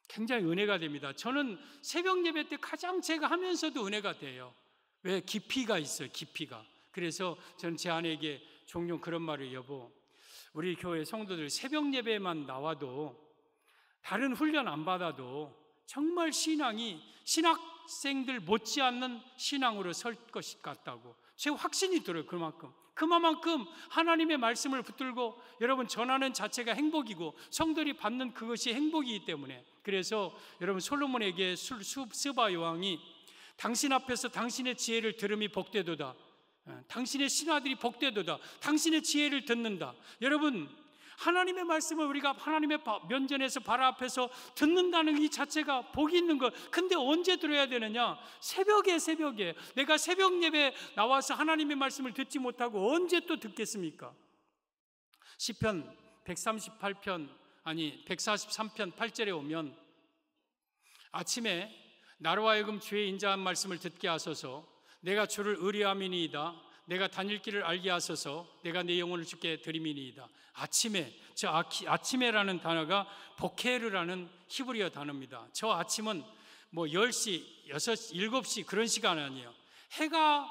굉장히 은혜가 됩니다. 저는 새벽 예배 때 가장 제가 하면서도 은혜가 돼요. 왜? 깊이가 있어요. 깊이가. 그래서 저는 제 아내에게 종종 그런 말을, 여보, 우리 교회 성도들 새벽 예배만 나와도, 다른 훈련 안 받아도 정말 신앙이 신학생들 못지않는 신앙으로 설 것 같다고 제 확신이 들어요. 그만큼 하나님의 말씀을 붙들고 여러분 전하는 자체가 행복이고 성도들이 받는 그것이 행복이기 때문에. 그래서 여러분 솔로몬에게 스바 여왕이 당신 앞에서 당신의 지혜를 들음이 복되도다, 당신의 신하들이 복되도다, 당신의 지혜를 듣는다. 여러분 하나님의 말씀을 우리가 하나님의 면전에서 바로 앞에서 듣는다는 이 자체가 복이 있는 것. 근데 언제 들어야 되느냐? 새벽에 내가 새벽 예배 나와서 하나님의 말씀을 듣지 못하고 언제 또 듣겠습니까? 시편 143편 8절에 오면, 아침에 나로 하여금 주의 인자한 말씀을 듣게 하소서, 내가 주를 의뢰함이니이다. 내가 다닐 길을 알게 하소서, 내가 내 영혼을 주께 드림이니이다. 아침에, 아침에라는 단어가 보케르라는 히브리어 단어입니다. 저 아침은 뭐 10시, 6시, 7시 그런 시간 아니에요. 해가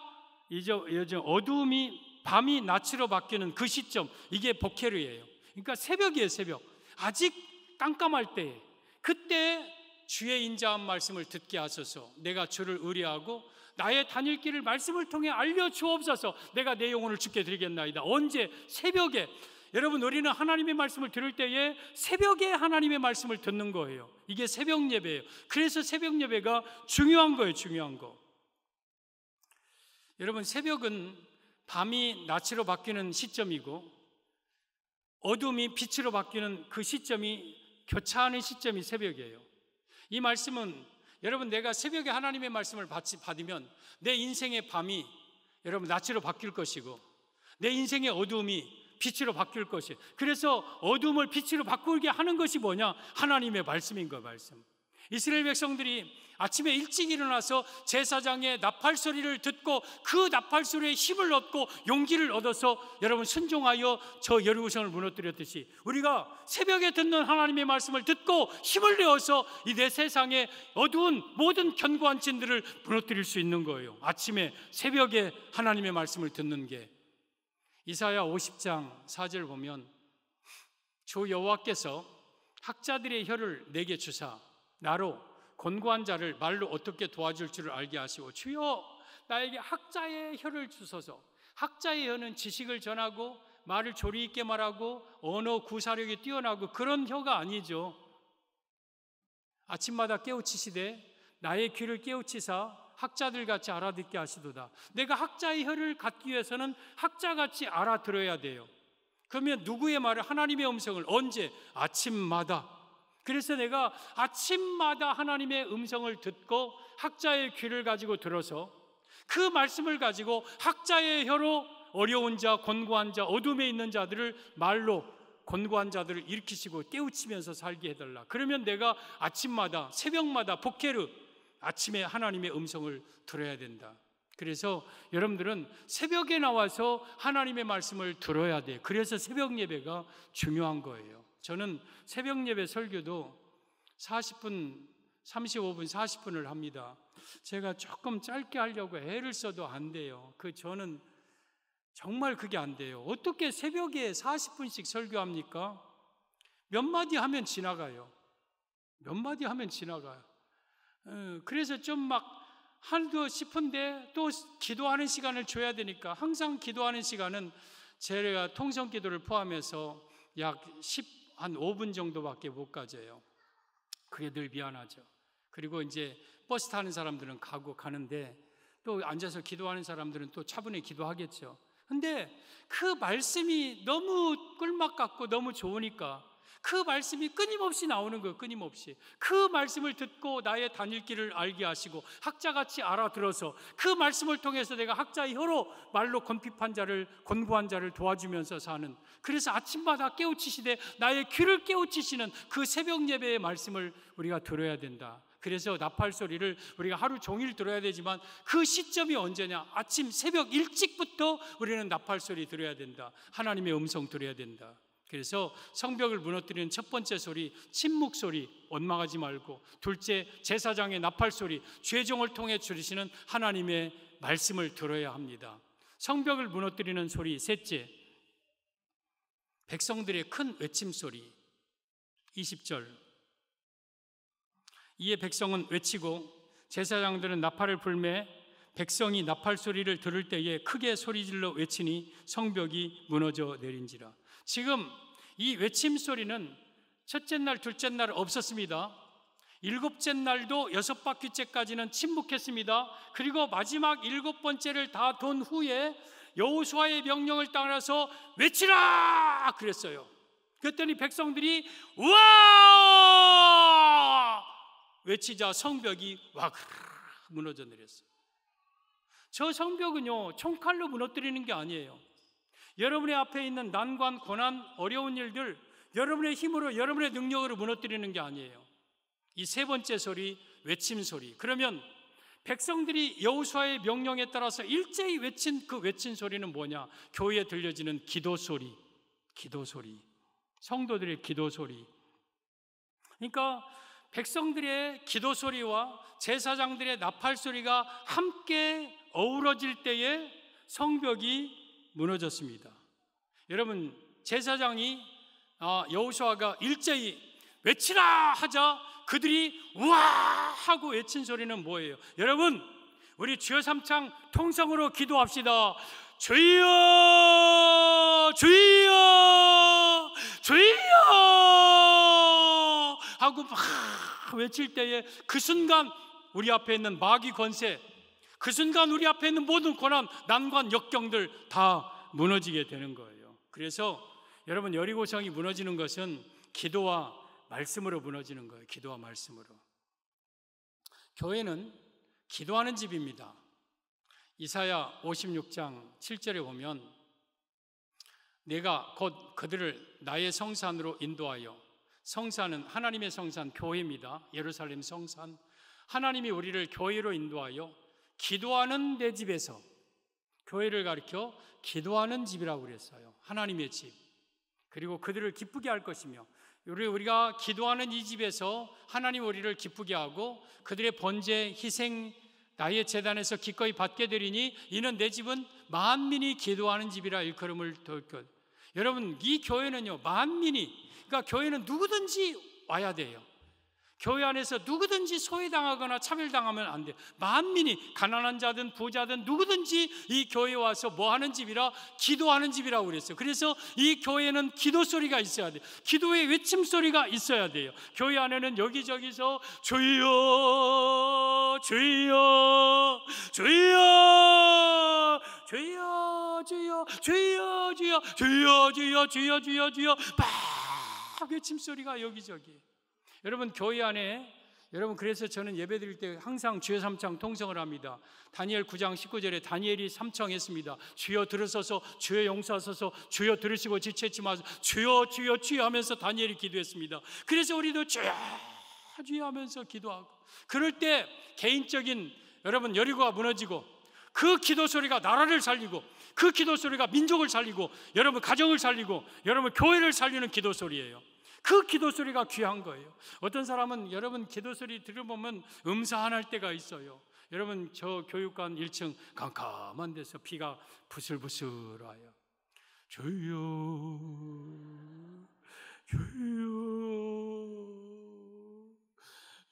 이제 어두움이 밤이 낯으로 바뀌는 그 시점, 이게 보케르예요. 그러니까 새벽이에요. 새벽. 아직 깜깜할 때, 그때 주의 인자한 말씀을 듣게 하소서, 내가 주를 의뢰하고 나의 다닐 길을 말씀을 통해 알려주옵소서, 내가 내 영혼을 주께 드리겠나이다. 언제? 새벽에. 여러분, 우리는 하나님의 말씀을 들을 때에 새벽에 하나님의 말씀을 듣는 거예요. 이게 새벽 예배예요. 그래서 새벽 예배가 중요한 거예요. 중요한 거. 여러분, 새벽은 밤이 낮으로 바뀌는 시점이고 어둠이 빛으로 바뀌는 그 시점이 교차하는 시점이 새벽이에요. 이 말씀은 여러분, 내가 새벽에 하나님의 말씀을 받으면 내 인생의 밤이 여러분 낮으로 바뀔 것이고 내 인생의 어두움이 빛으로 바뀔 것이에요. 그래서 어두움을 빛으로 바꾸게 하는 것이 뭐냐? 하나님의 말씀인 거예요. 말씀. 이스라엘 백성들이 아침에 일찍 일어나서 제사장의 나팔 소리를 듣고 그 나팔 소리에 힘을 얻고 용기를 얻어서 여러분 순종하여 저 여리고성을 무너뜨렸듯이 우리가 새벽에 듣는 하나님의 말씀을 듣고 힘을 내어서 이 내 세상에 어두운 모든 견고한 진들을 무너뜨릴 수 있는 거예요. 아침에 새벽에 하나님의 말씀을 듣는 게. 이사야 50장 4절 보면 주 여호와께서 학자들의 혀를 내게 주사 나로 곤고한 자를 말로 어떻게 도와줄 줄을 알게 하시고 주여 나에게 학자의 혀를 주소서. 학자의 혀는 지식을 전하고 말을 조리 있게 말하고 언어 구사력이 뛰어나고 그런 혀가 아니죠. 아침마다 깨우치시되 나의 귀를 깨우치사 학자들 같이 알아듣게 하시도다. 내가 학자의 혀를 갖기 위해서는 학자같이 알아들어야 돼요. 그러면 누구의 말을? 하나님의 음성을. 언제? 아침마다. 그래서 내가 아침마다 하나님의 음성을 듣고 학자의 귀를 가지고 들어서 그 말씀을 가지고 학자의 혀로 어려운 자, 곤고한 자, 어둠에 있는 자들을 말로 곤고한 자들을 일으키시고 깨우치면서 살게 해달라. 그러면 내가 아침마다, 새벽마다 복회르 아침에 하나님의 음성을 들어야 된다. 그래서 여러분들은 새벽에 나와서 하나님의 말씀을 들어야 돼요. 그래서 새벽 예배가 중요한 거예요. 저는 새벽 예배 설교도 40분, 35분, 40분을 합니다. 제가 조금 짧게 하려고 애를 써도 안 돼요. 저는 정말 그게 안 돼요. 어떻게 새벽에 40분씩 설교합니까? 몇 마디 하면 지나가요. 몇 마디 하면 지나가요. 그래서 좀 막 하고 싶은데 또 기도하는 시간을 줘야 되니까 항상 기도하는 시간은 제가 통성 기도를 포함해서 약 5분 정도밖에 못 가져요. 그게 늘 미안하죠. 그리고 이제 버스 타는 사람들은 가는데 또 앉아서 기도하는 사람들은 또 차분히 기도하겠죠. 근데 그 말씀이 너무 꿀맛 같고 너무 좋으니까 그 말씀이 끊임없이 나오는 거예요. 끊임없이. 그 말씀을 듣고 나의 다닐 길을 알게 하시고 학자같이 알아들어서 그 말씀을 통해서 내가 학자의 혀로 말로 곤핍한 자를, 곤고한 자를 도와주면서 사는, 그래서 아침마다 깨우치시되 나의 귀를 깨우치시는 그 새벽 예배의 말씀을 우리가 들어야 된다. 그래서 나팔 소리를 우리가 하루 종일 들어야 되지만 그 시점이 언제냐? 아침 새벽 일찍부터 우리는 나팔 소리 들어야 된다. 하나님의 음성 들어야 된다. 그래서 성벽을 무너뜨리는 첫 번째 소리, 침묵 소리, 원망하지 말고, 둘째, 제사장의 나팔 소리, 죄종을 통해 줄이시는 하나님의 말씀을 들어야 합니다. 성벽을 무너뜨리는 소리, 셋째, 백성들의 큰 외침 소리. 20절, 이에 백성은 외치고 제사장들은 나팔을 불매 백성이 나팔 소리를 들을 때에 크게 소리질러 외치니 성벽이 무너져 내린지라. 지금 이 외침 소리는 첫째 날, 둘째 날 없었습니다. 일곱째 날도 6바퀴째까지는 침묵했습니다. 그리고 마지막 7번째를 다 돈 후에 여호수아의 명령을 따라서 외치라 그랬어요. 그랬더니 백성들이 우와 외치자 성벽이 와그르 무너져 내렸어요. 저 성벽은요 총칼로 무너뜨리는 게 아니에요. 여러분의 앞에 있는 난관, 고난, 어려운 일들 여러분의 힘으로, 여러분의 능력으로 무너뜨리는 게 아니에요. 이 세 번째 소리, 외침 소리. 그러면 백성들이 여호수아의 명령에 따라서 일제히 외친 그 외친 소리는 뭐냐? 교회에 들려지는 기도 소리, 기도 소리, 성도들의 기도 소리. 그러니까 백성들의 기도 소리와 제사장들의 나팔 소리가 함께 어우러질 때에 성벽이 무너졌습니다. 여러분, 제사장이 여호수아가 일제히 외치라 하자 그들이 우와 하고 외친 소리는 뭐예요? 여러분, 우리 주여 삼창 통성으로 기도합시다. 주여 주여 하고 막 외칠 때에 그 순간 우리 앞에 있는 마귀 권세, 그 순간 우리 앞에 있는 모든 고난, 난관, 역경들 다 무너지게 되는 거예요. 그래서 여러분, 여리고성이 무너지는 것은 기도와 말씀으로 무너지는 거예요. 기도와 말씀으로. 교회는 기도하는 집입니다. 이사야 56장 7절에 보면 내가 곧 그들을 나의 성산으로 인도하여, 성산은 하나님의 성산, 교회입니다. 예루살렘 성산. 하나님이 우리를 교회로 인도하여 기도하는 내 집에서, 교회를 가리켜 기도하는 집이라고 그랬어요. 하나님의 집. 그리고 그들을 기쁘게 할 것이며, 우리가 기도하는 이 집에서 하나님 우리를 기쁘게 하고 그들의 번제, 희생, 나의 제단에서 기꺼이 받게 되리니 이는 내 집은 만민이 기도하는 집이라 일컬음을 덜 것. 여러분, 이 교회는요, 만민이, 그러니까 교회는 누구든지 와야 돼요. 교회 안에서 누구든지 소외당하거나 차별당하면 안 돼요. 만민이, 가난한 자든 부자든 누구든지 이 교회에 와서 뭐 하는 집이라? 기도하는 집이라고 그랬어요. 그래서 이 교회는 기도 소리가 있어야 돼요. 기도의 외침 소리가 있어야 돼요. 교회 안에는 여기저기서 주여 주여 주여 주여 주여 주여 주여 주여 주여 주여 주여 주여 막 외침 소리가 여기저기. 여러분, 교회 안에, 여러분, 그래서 저는 예배 드릴 때 항상 주여 삼창 통성을 합니다. 다니엘 9장 19절에 다니엘이 삼창했습니다. 주여 들으소서, 주여 용서하소서, 주여 들으시고 지체치 마소서, 주여 주여 주여 하면서 다니엘이 기도했습니다. 그래서 우리도 주여 주여 하면서 기도하고, 그럴 때 개인적인, 여러분, 여리고가 무너지고 그 기도 소리가 나라를 살리고, 그 기도 소리가 민족을 살리고, 여러분 가정을 살리고, 여러분 교회를 살리는 기도 소리예요. 그 기도 소리가 귀한 거예요. 어떤 사람은 여러분 기도 소리 들어보면 음산할 때가 있어요. 여러분, 저 교육관 1층 깜깜한 데서 비가 부슬부슬 와요. 주여 주여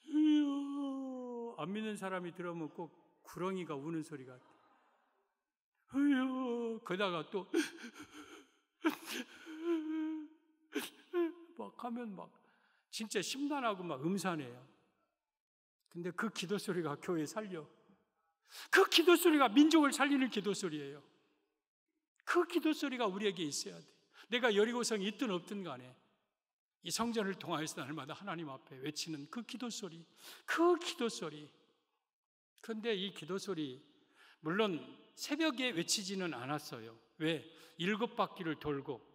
주여. 안 믿는 사람이 들으면 꼭 구렁이가 우는 소리 같아요. 주여. 그러다가 또 막 하면 막 진짜 심란하고 막 음산해요. 근데 그 기도 소리가 교회 살려. 그 기도 소리가 민족을 살리는 기도 소리예요. 그 기도 소리가 우리에게 있어야 돼. 내가 여리고성이 있든 없든 간에 이 성전을 통하여서 날마다 하나님 앞에 외치는 그 기도 소리, 그 기도 소리. 그런데 이 기도 소리, 물론 새벽에 외치지는 않았어요. 왜? 7바퀴를 돌고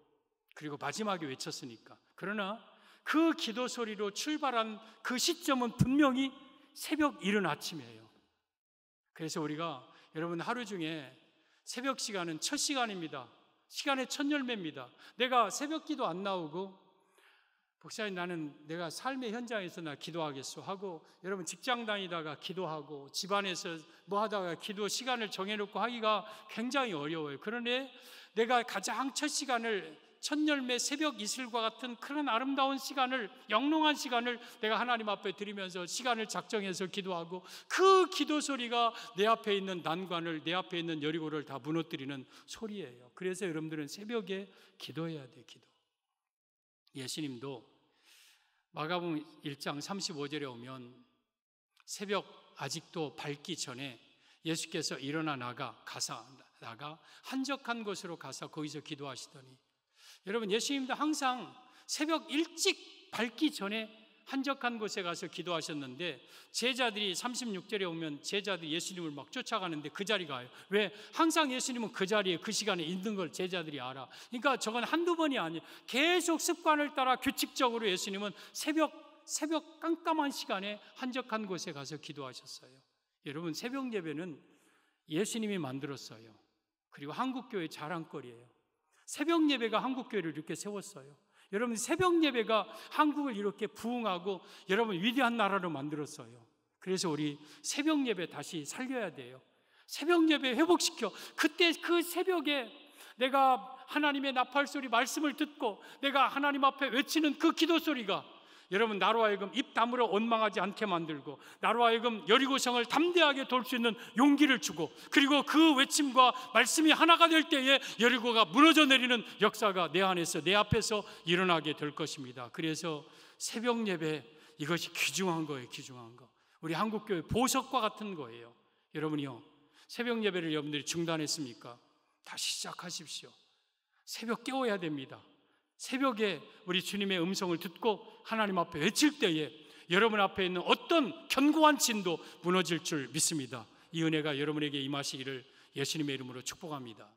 그리고 마지막에 외쳤으니까. 그러나 그 기도 소리로 출발한 그 시점은 분명히 새벽 이른 아침이에요. 그래서 우리가, 여러분, 하루 중에 새벽 시간은 첫 시간입니다. 시간의 첫 열매입니다. 내가 새벽 기도 안 나오고, 목사님 나는 내가 삶의 현장에서 나 기도하겠소 하고, 여러분 직장 다니다가 기도하고 집안에서 뭐 하다가 기도 시간을 정해놓고 하기가 굉장히 어려워요. 그런데 내가 가장 첫 시간을, 첫 열매 새벽 이슬과 같은 그런 아름다운 시간을, 영롱한 시간을 내가 하나님 앞에 드리면서 시간을 작정해서 기도하고, 그 기도 소리가 내 앞에 있는 난관을, 내 앞에 있는 여리고를 다 무너뜨리는 소리예요. 그래서 여러분들은 새벽에 기도해야 돼요. 기도. 예수님도 마가복음 1장 35절에 오면 새벽 아직도 밝기 전에 예수께서 일어나 나가 한적한 곳으로 가서 거기서 기도하시더니, 여러분, 예수님도 항상 새벽 일찍 밝기 전에 한적한 곳에 가서 기도하셨는데, 제자들이 36절에 오면 제자들이 예수님을 막 쫓아가는데 그 자리 가요. 왜? 항상 예수님은 그 자리에 그 시간에 있는 걸 제자들이 알아. 그러니까 저건 한두 번이 아니에요. 계속 습관을 따라 규칙적으로 예수님은 새벽 깜깜한 시간에 한적한 곳에 가서 기도하셨어요. 여러분, 새벽 예배는 예수님이 만들었어요. 그리고 한국교회 자랑거리예요. 새벽 예배가 한국교회를 이렇게 세웠어요. 여러분, 새벽 예배가 한국을 이렇게 부흥하고 여러분 위대한 나라로 만들었어요. 그래서 우리 새벽 예배 다시 살려야 돼요. 새벽 예배 회복시켜. 그때 그 새벽에 내가 하나님의 나팔 소리, 말씀을 듣고 내가 하나님 앞에 외치는 그 기도 소리가 여러분 나로 하여금 입 다물어 원망하지 않게 만들고, 나로 하여금 여리고성을 담대하게 돌 수 있는 용기를 주고, 그리고 그 외침과 말씀이 하나가 될 때에 여리고가 무너져 내리는 역사가 내 안에서, 내 앞에서 일어나게 될 것입니다. 그래서 새벽 예배, 이것이 귀중한 거예요. 귀중한 거. 우리 한국교회 보석과 같은 거예요. 여러분이요, 새벽 예배를 여러분들이 중단했습니까? 다시 시작하십시오. 새벽 깨워야 됩니다. 새벽에 우리 주님의 음성을 듣고 하나님 앞에 외칠 때에 여러분 앞에 있는 어떤 견고한 진도 무너질 줄 믿습니다. 이 은혜가 여러분에게 임하시기를 예수님의 이름으로 축복합니다.